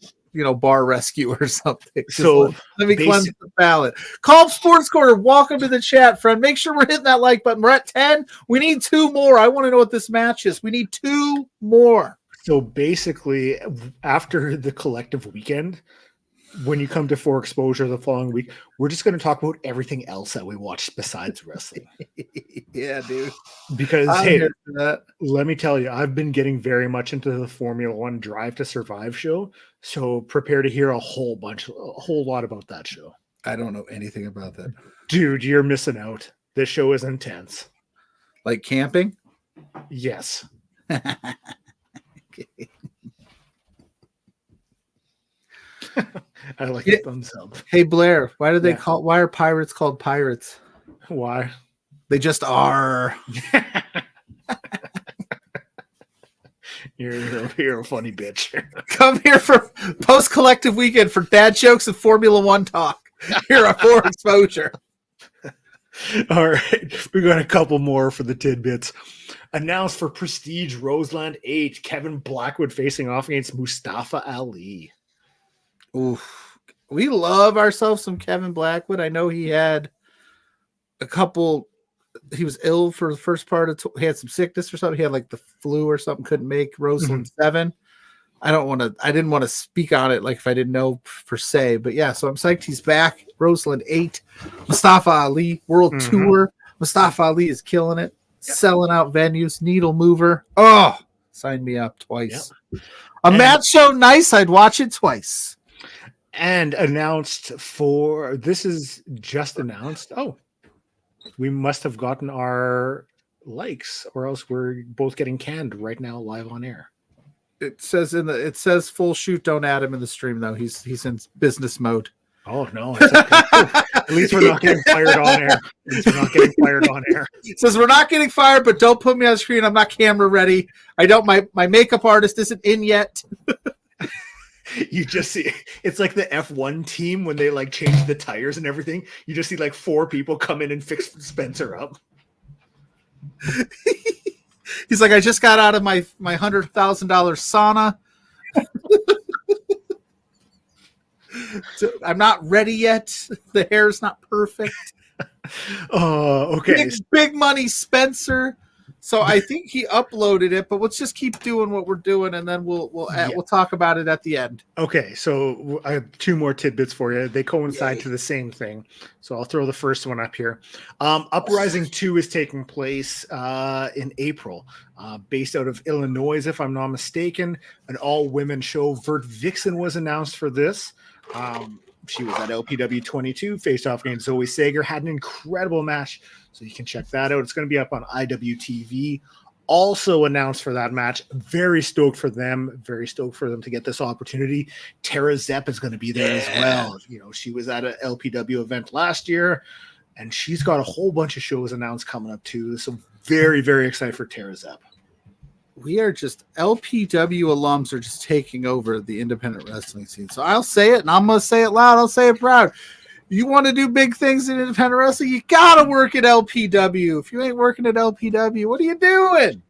bar rescue or something. So let me cleanse the palate. Calm Sports Corner, welcome to the chat, friend. Make sure we're hitting that like button. We're at 10. We need 2 more. I want to know what this match is. We need 2 more. So basically, after the collective weekend, when you come to 4 exposure the following week, we're just going to talk about everything else that we watched besides wrestling. Yeah, dude. Because let me tell you, I've been getting very much into the Formula One Drive to Survive show. So prepare to hear a whole lot about that show. I don't know anything about that. Dude, you're missing out. This show is intense. Like camping? Yes. Okay. I like the thumbs up. Hey Blair, why are pirates called pirates? Why? They just are. You're a funny bitch. Come here for post collective weekend for dad jokes and Formula One talk. Here are 4 exposure. All right, we got a couple more for the tidbits. Announced for Prestige Roseland 8, Kevin Blackwood facing off against Mustafa Ali. Oof. We love ourselves some Kevin Blackwood. I know he had a couple. He was ill for the first part of. He had some sickness or something. He had like the flu or something. Couldn't make Roseland 7. I didn't want to speak on it like if I didn't know per se. But yeah, so I'm psyched he's back. Roseland 8, Mustafa Ali World Tour. Mustafa Ali is killing it, selling out venues. Needle mover. Oh, sign me up twice. Yep. Match so nice, I'd watch it twice. And announced for this is just announced. Oh, we must have gotten our likes, or else we're both getting canned right now live on air. It says full shoot. Don't add him in the stream though. He's in business mode. Oh no! It's okay. At least we're not getting fired on air. It says we're not getting fired, but don't put me on screen. I'm not camera ready. I don't. My makeup artist isn't in yet. You just see it's like the F1 team when they like change the tires and everything. You just see like 4 people come in and fix Spencer up. He's like, I just got out of my $100,000 sauna. So I'm not ready yet. The hair's not perfect. Oh, okay. Big money, Spencer. So I think he uploaded it, but let's just keep doing what we're doing, and then we'll talk about it at the end. Okay, so I have 2 more tidbits for you. They coincide to the same thing, so I'll throw the first one up here. Uprising 2 is taking place in April, based out of Illinois, if I'm not mistaken. An all-women show. Vert Vixen was announced for this. She was at LPW 22, faced off against Zoe Sager, had an incredible match, so you can check that out. It's going to be up on IWTV. Also announced for that match, very stoked for them to get this opportunity. Tara Zepp is going to be there as well. You know, she was at an LPW event last year, and she's got a whole bunch of shows announced coming up too. So very, very excited for Tara Zepp. We are just LPW alums are just taking over the independent wrestling scene. So I'll say it, and I'm going to say it loud. I'll say it proud. You want to do big things in independent wrestling, you got to work at LPW. If you ain't working at LPW, what are you doing?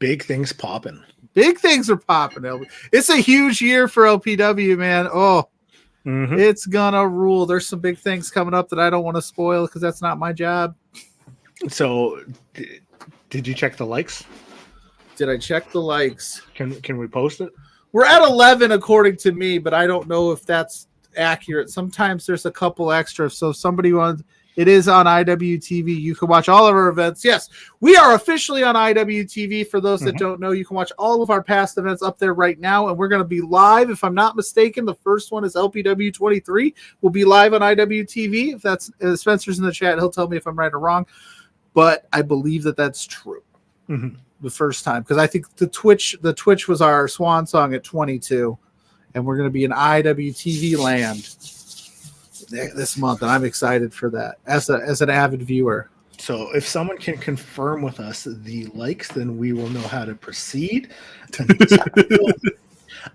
Big things popping. Big things are popping. It's a huge year for LPW, man. Oh, It's going to rule. There's some big things coming up that I don't want to spoil because that's not my job. So did you check the likes? Did I check the likes? Can we post it? We're at 11 according to me, but I don't know if that's accurate. Sometimes there's a couple extra. So if somebody wants, it is on IWTV. You can watch all of our events. Yes, we are officially on IWTV. For those that don't know, you can watch all of our past events up there right now. And we're going to be live. If I'm not mistaken, the first one is LPW 23. We'll be live on IWTV. If that's Spencer's in the chat, he'll tell me if I'm right or wrong. But I believe that that's true. The first time, because I think the Twitch was our swan song at 22, and we're going to be in IWTV land this month, and I'm excited for that as an avid viewer. So if someone can confirm with us the likes, then we will know how to proceed.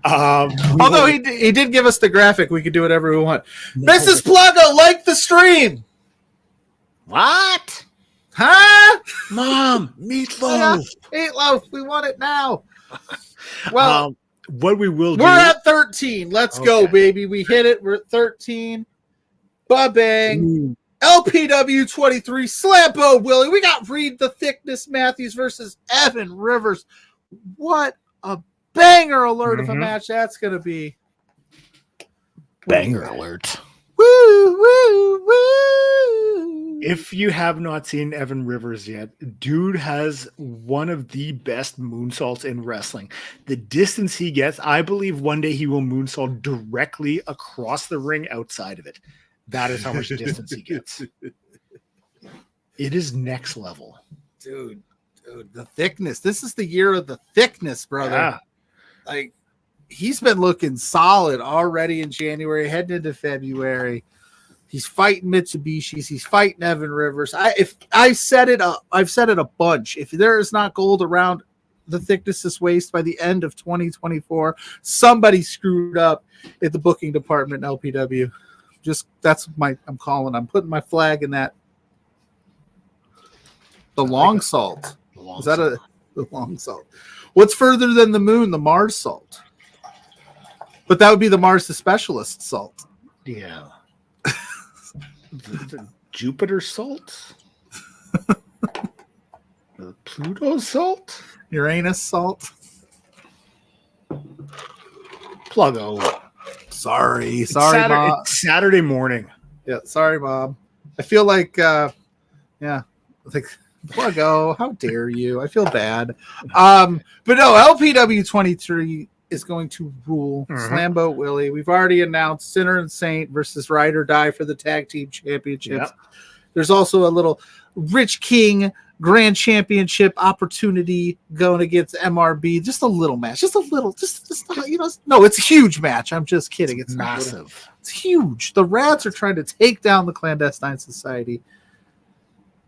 Although he did give us the graphic, we could do whatever we want. Mrs. Pluggo, like the stream. What? Huh? Mom, meatloaf. Meatloaf. We want it now. Well, what we will do. We're at 13. Let's go, baby. We hit it. We're at 13. Ba-bang. LPW 23. Slambo Willie. We got Reed the Thickness Matthews versus Evan Rivers. What a banger alert of a match that's going to be. Banger alert. Woo, woo, woo. If you have not seen Evan Rivers yet, dude has one of the best moonsaults in wrestling. The distance he gets, I believe one day he will moonsault directly across the ring outside of it. That is how much distance he gets. It is next level. Dude, the thickness. This is the year of the thickness, brother. Yeah. Like, he's been looking solid already in January, heading into February. He's fighting Mitsubishi's. He's fighting Evan Rivers. I've said it a bunch. If there is not gold around the thickness this waist by the end of 2024, somebody screwed up at the booking department in LPW. I'm putting my flag in that. The long salt. Is that the long salt? What's further than the moon? The Mars salt. But that would be the Mars the Specialist salt. Yeah. the Jupiter salt? The Pluto salt? Uranus salt? Pluggo. Sorry, Mom. It's Saturday morning. Yeah, sorry, Mom. I feel like, Pluggo, how dare you? I feel bad. But no, LPW 23 is going to rule. Slambo Willie. We've already announced Sinner and Saint versus Ride or Die for the tag team championships. Yep. There's also a little Rich King Grand Championship opportunity going against MRB. Just a little match. Just a little. No, it's a huge match. I'm just kidding. It's massive. It's huge. The Rats are trying to take down the Clandestine Society.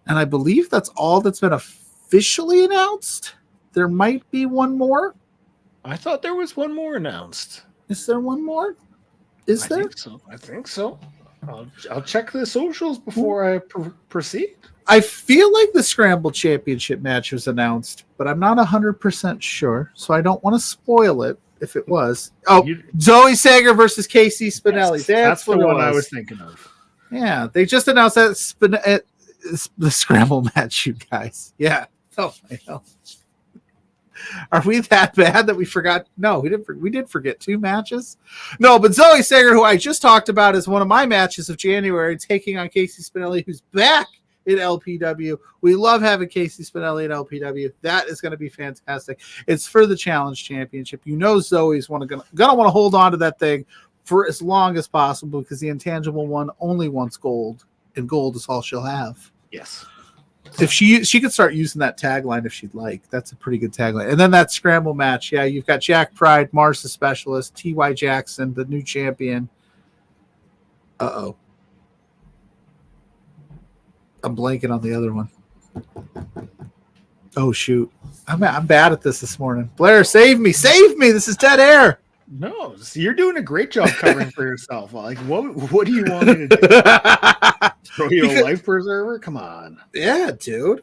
And I believe that's all that's been officially announced. There might be one more. I thought there was one more announced. Is there one more? I think so. I'll check the socials before I proceed. I feel like the Scramble Championship match was announced, but I'm not 100% sure, so I don't want to spoil it if it was. Oh, Zoe Sager versus Casey Spinelli. That's the one I was thinking of. Yeah, they just announced that the Scramble match, you guys. Yeah. Oh, I know. Are we that bad that we forgot? No, we didn't. We did forget 2 matches. No, but Zoe Sager, who I just talked about, is one of my matches of January, taking on Casey Spinelli, who's back in LPW. We love having Casey Spinelli in LPW. That is going to be fantastic. It's for the Challenge Championship. You know, Zoe's gonna want to hold on to that thing for as long as possible because the intangible one only wants gold, and gold is all she'll have. Yes. If she could start using that tagline if she'd like. That's a pretty good tagline. And then that Scramble match. Yeah, you've got Jack Pride, Mars the Specialist, T.Y. Jackson, the new champion. Uh-oh. I'm blanking on the other one. Oh, shoot. I'm bad at this morning. Blair, save me. Save me. This is dead air. No, you're doing a great job covering for yourself. Like, what do you want me to do? Throw you a life preserver? Come on. Yeah, dude.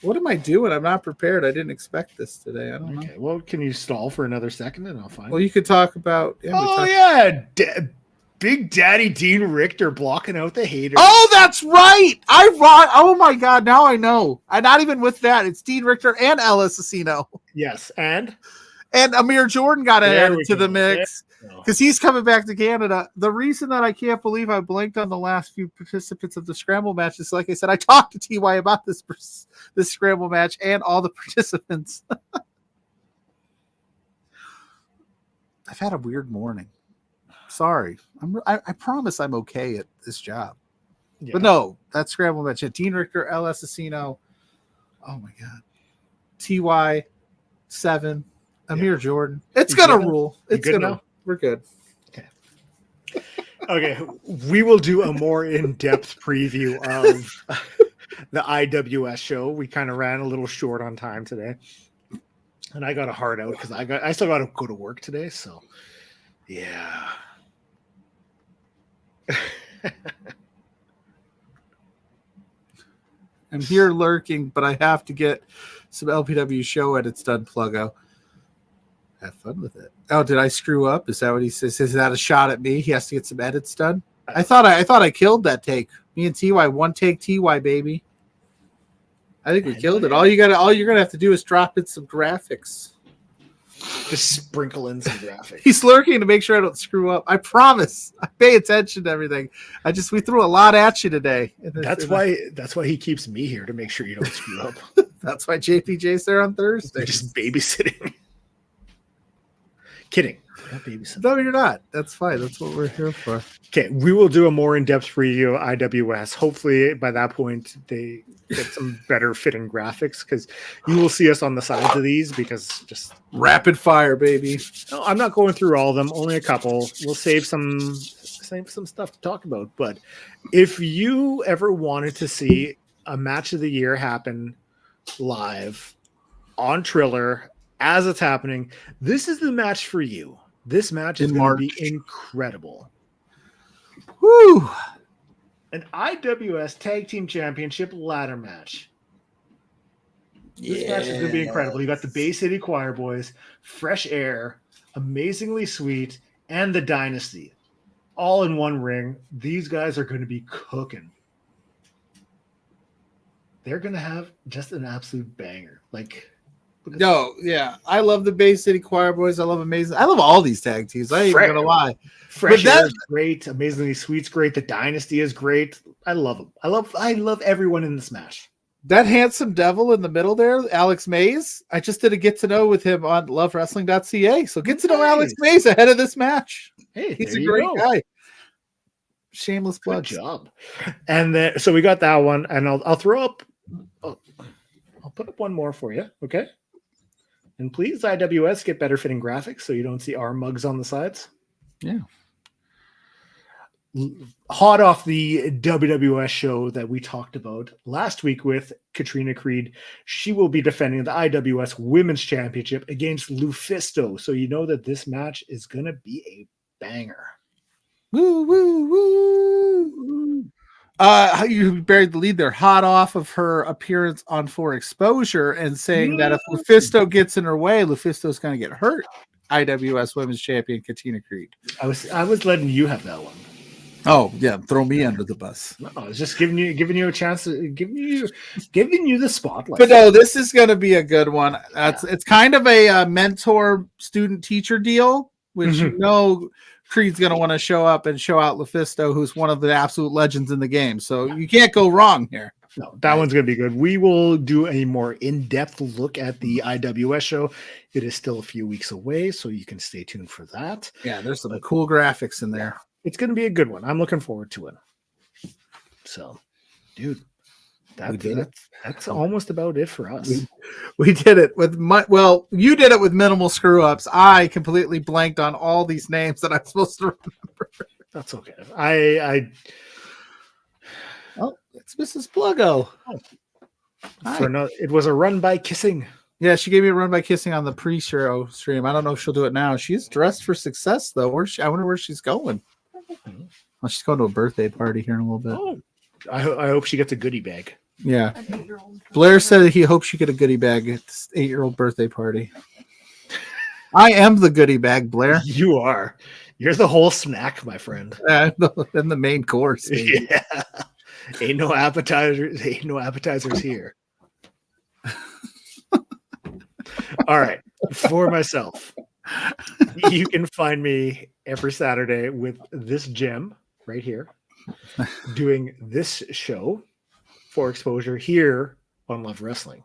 What am I doing? I'm not prepared. I didn't expect this today. I don't know. Okay, well, can you stall for another second and I'll find Well, you could talk about... Big Daddy Dean Richter blocking out the haters. Oh, that's right. Oh, my God. Now I know. I'm not even with that. It's Dean Richter and El Assassino. Yes, and Amir Jordan got added to the mix because he's coming back to Canada. The reason that I can't believe I blanked on the last few participants of the Scramble match is, like I said, I talked to TY about this Scramble match and all the participants. I've had a weird morning. Sorry. I promise I'm okay at this job. Yeah. But no, that Scramble match. Dean Richter, El Assassino. Oh, my God. TY, 7. Amir Jordan. It's going to rule. It's going to. We're good. Okay. Okay. We will do a more in-depth preview of the IWS show. We kind of ran a little short on time today. And I got a heart out because I still got to go to work today. So, yeah. I'm here lurking, but I have to get some LPW show edits done, Pluggo. Have fun with it. Oh, did I screw up? Is that what he says? Is that a shot at me? He has to get some edits done. I thought I killed that take. Me and TY, one take TY, baby. I think we killed it. All you're gonna have to do is drop in some graphics. Just sprinkle in some graphics. He's lurking to make sure I don't screw up. I promise. I pay attention to everything. We threw a lot at you today. That's why he keeps me here, to make sure you don't screw up. That's why JPJ's there on Thursday. Just babysitting. Kidding. Not babysitting. No, you're not. That's fine. That's what we're here for. Okay, we will do a more in-depth preview of IWS. Hopefully, by that point, they get some better fitting graphics because you will see us on the sides of these because just rapid fire, baby. No, I'm not going through all of them. Only a couple. We'll save some stuff to talk about. But if you ever wanted to see a match of the year happen live on Triller as it's happening, this is the match for you. This match is going to be incredible. Woo! An IWS Tag Team Championship ladder match. This match is going to be incredible. You got the Bay City Choir Boys, Fresh Air, Amazingly Sweet, and the Dynasty. All in one ring. These guys are going to be cooking. They're going to have just an absolute banger. No, yeah. I love the Bay City Choir Boys. I love all these tag teams. I ain't even gonna lie. Fresh Air is great. Amazingly Sweet's great. The Dynasty is great. I love them. I love everyone in this match. That handsome devil in the middle there, Alex Mays. I just did a get to know with him on lovewrestling.ca. So get to know Alex Mays ahead of this match. Hey, he's a great guy. Shameless plug. Good job. And then so we got that one, and I'll throw up. I'll put up one more for you. Okay. And please, IWS, get better fitting graphics so you don't see our mugs on the sides. Yeah. Hot off the WWS show that we talked about last week with Katrina Creed, she will be defending the IWS Women's Championship against Lufisto. So you know that this match is going to be a banger. Woo, woo, woo. You buried the lead there, hot off of her appearance on For Exposure and saying that if Lufisto gets in her way, Lufisto's going to get hurt. IWS Women's Champion Katrina Creed. I was letting you have that one. Oh yeah, throw me under the bus. No, I was just giving you a chance to giving you the spotlight. But no, this is going to be a good one. It's kind of a mentor student teacher deal, which you know Creed's going to want to show up and show out Lufisto, who's one of the absolute legends in the game. So you can't go wrong here. No, that one's going to be good. We will do a more in-depth look at the IWS show. It is still a few weeks away, so you can stay tuned for that. Yeah, there's some cool graphics in there. It's going to be a good one. I'm looking forward to it. So, dude, that's almost about it for us. We did it with you did it with minimal screw ups. I completely blanked on all these names that I'm supposed to remember. That's okay. It's Mrs. Pluggo. It was a run by Kissing. Yeah, she gave me a run by Kissing on the pre-show stream. I don't know if she'll do it now. She's dressed for success though. I wonder where she's going. Well, she's going to a birthday party here in a little bit. Oh, I hope she gets a goodie bag. Yeah. Blair said he hopes she get a goodie bag at this 8-year-old birthday party. I am the goodie bag, Blair. You are. You're the whole snack, my friend. And the main course. Baby. Yeah. Ain't no appetizers here. All right. For myself, you can find me every Saturday with this gem right here doing this show For Exposure here on Love Wrestling.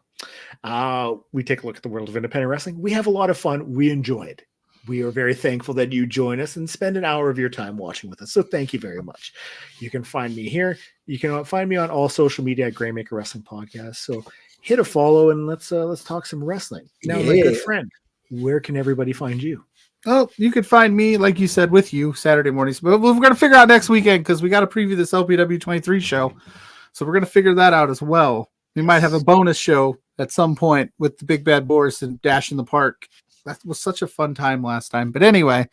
We take a look at the world of independent wrestling. We have a lot of fun. We enjoy it. We are very thankful that you join us and spend an hour of your time watching with us. So thank you very much. You can find me here. You can find me on all social media at Graymaker Wrestling Podcast. So hit a follow and let's talk some wrestling. Now, my good friend, where can everybody find you? Well, you could find me, like you said, with you Saturday mornings. But we're going to figure out next weekend because we got to preview this LPW 23 show. So we're going to figure that out as well. We might have a bonus show at some point with the Big Bad Boris and Dash in the Park. That was such a fun time last time. But anyway,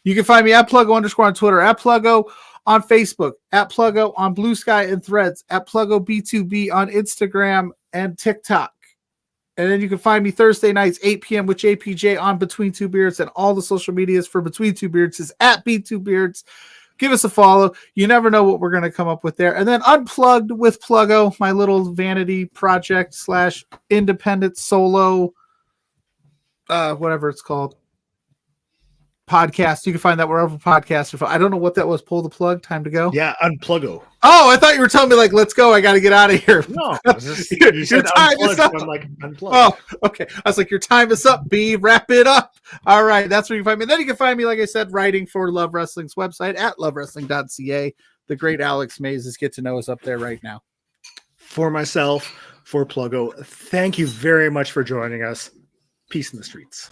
you can find me at Pluggo_ on Twitter, at Pluggo on Facebook, at Pluggo on Blue Sky and Threads, at Pluggo B2B on Instagram and TikTok. And then you can find me Thursday nights, 8 p.m. with JPJ on Between Two Beards, and all the social medias for Between Two Beards is at B2Beards. Give us a follow. You never know what we're going to come up with there. And then Unplugged with Pluggo, my little vanity project / independent solo, whatever it's called, podcast. You can find that wherever podcasts are. I don't know what that was. Pull the plug. Time to go. Yeah, UnPluggo. Oh, I thought you were telling me like, let's go. I got to get out of here. No, you said time is up. I'm like, unplug. Oh, okay. I was like, your time is up, B. Wrap it up. All right. That's where you can find me. Then you can find me, like I said, writing for Love Wrestling's website at lovewrestling.ca. The great Alex Mays is Get to Know Us up there right now. For myself, for Pluggo, thank you very much for joining us. Peace in the streets.